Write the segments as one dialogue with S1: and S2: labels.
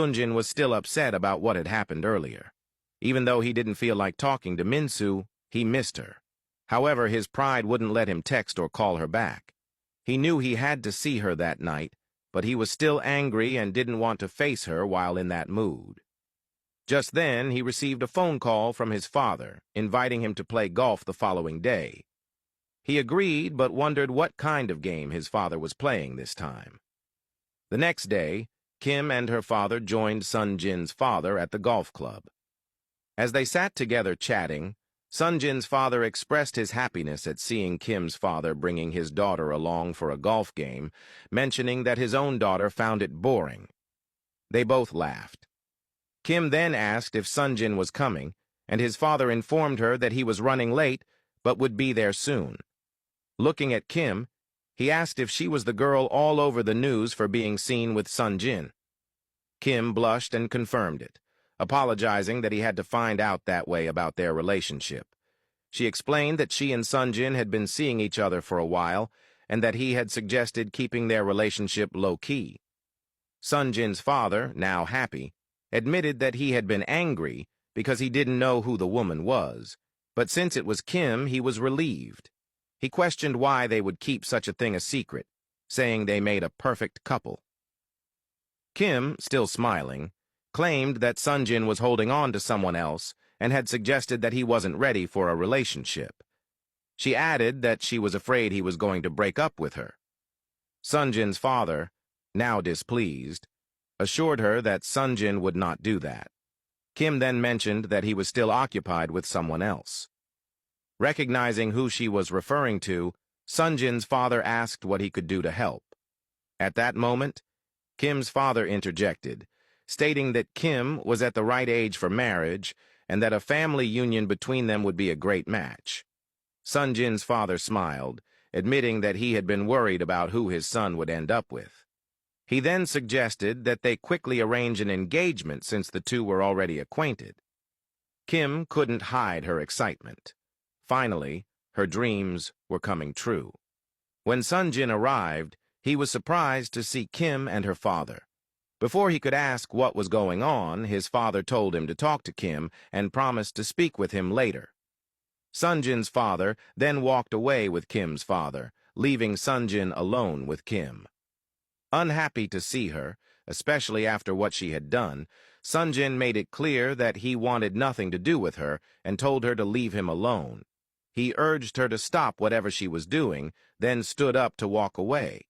S1: Sunjin was still upset about what had happened earlier. Even though he didn't feel like talking to Mensu, he missed her. However, his pride wouldn't let him text or call her back. He knew he had to see her that night, but he was still angry and didn't want to face her while in that mood. Just then, he received a phone call from his father, inviting him to play golf the following day. He agreed, but wondered what kind of game his father was playing this time. The next day, Kim and her father joined Sunjin's father at the golf club. As they sat together chatting, Sunjin's father expressed his happiness at seeing Kim's father bringing his daughter along for a golf game, mentioning that his own daughter found it boring. They both laughed. Kim then asked if Sunjin was coming, and his father informed her that he was running late but would be there soon. Looking at Kim, he asked if she was the girl all over the news for being seen with Sunjin. Kim blushed and confirmed it, apologizing that he had to find out that way about their relationship. She explained that she and Sunjin had been seeing each other for a while and that he had suggested keeping their relationship low-key. Sunjin's father, now happy, admitted that he had been angry because he didn't know who the woman was, but since it was Kim, he was relieved. He questioned why they would keep such a thing a secret, saying they made a perfect couple. Kim, still smiling, claimed that Sunjin was holding on to someone else and had suggested that he wasn't ready for a relationship. She added that she was afraid he was going to break up with her. Sunjin's father, now displeased, assured her that Sunjin would not do that. Kim then mentioned that he was still occupied with someone else. Recognizing who she was referring to, Sunjin's father asked what he could do to help. At that moment, Kim's father interjected, stating that Kim was at the right age for marriage and that a family union between them would be a great match. Sunjin's father smiled, admitting that he had been worried about who his son would end up with. He then suggested that they quickly arrange an engagement since the two were already acquainted. Kim couldn't hide her excitement. Finally, her dreams were coming true. When Sunjin arrived, he was surprised to see Kim and her father. Before he could ask what was going on, his father told him to talk to Kim and promised to speak with him later. Sunjin's father then walked away with Kim's father, leaving Sunjin alone with Kim. Unhappy to see her, especially after what she had done, Sunjin made it clear that he wanted nothing to do with her and told her to leave him alone. He urged her to stop whatever she was doing, then stood up to walk away.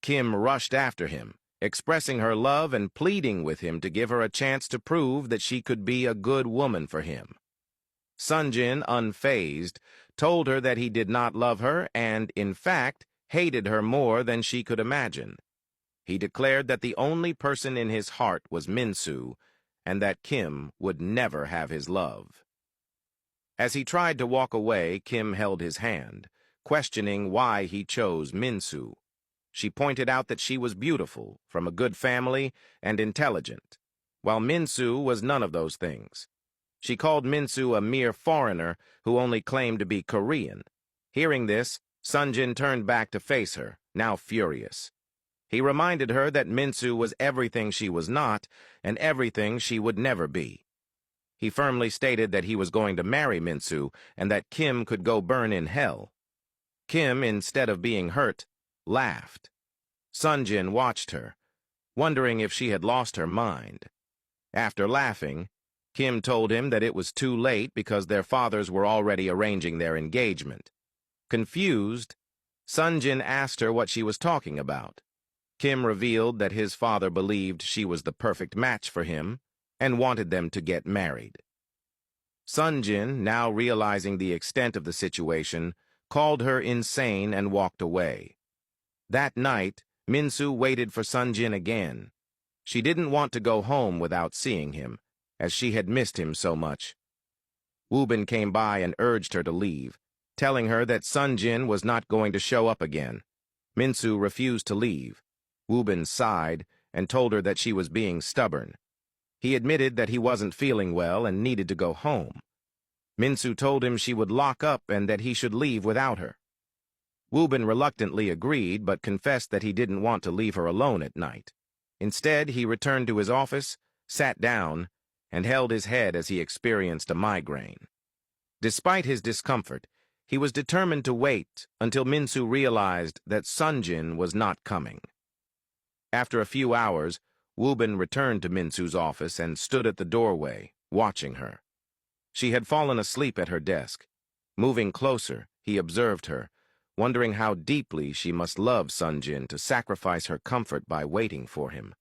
S1: Kim rushed after him, expressing her love and pleading with him to give her a chance to prove that she could be a good woman for him. Sunjin, unfazed, told her that he did not love her and, in fact, hated her more than she could imagine. He declared that the only person in his heart was Mensu, and that Kim would never have his love. As he tried to walk away, Kim held his hand, questioning why he chose Mensu. She pointed out that she was beautiful, from a good family, and intelligent, while Mensu was none of those things. She called Mensu a mere foreigner who only claimed to be Korean. Hearing this, Sunjin turned back to face her, now furious. He reminded her that Mensu was everything she was not and everything she would never be. He firmly stated that he was going to marry Mensu and that Kim could go burn in hell. Kim, instead of being hurt, laughed. Sunjin watched her, wondering if she had lost her mind. After laughing, Kim told him that it was too late because their fathers were already arranging their engagement. Confused, Sunjin asked her what she was talking about. Kim revealed that his father believed she was the perfect match for him and wanted them to get married. Sunjin, now realizing the extent of the situation, called her insane and walked away. That night, Mensu waited for Sunjin again. She didn't want to go home without seeing him, as she had missed him so much. Woobin came by and urged her to leave, telling her that Sunjin was not going to show up again. Mensu refused to leave. Woobin sighed and told her that she was being stubborn. He admitted that he wasn't feeling well and needed to go home. Mensu told him she would lock up and that he should leave without her. Woobin reluctantly agreed but confessed that he didn't want to leave her alone at night. Instead, he returned to his office, sat down, and held his head as he experienced a migraine. Despite his discomfort, he was determined to wait until Minsu realized that Sunjin was not coming. After a few hours, Woo-bin returned to Minsu's office and stood at the doorway, watching her. She had fallen asleep at her desk. Moving closer, he observed her, wondering how deeply she must love Sunjin to sacrifice her comfort by waiting for him.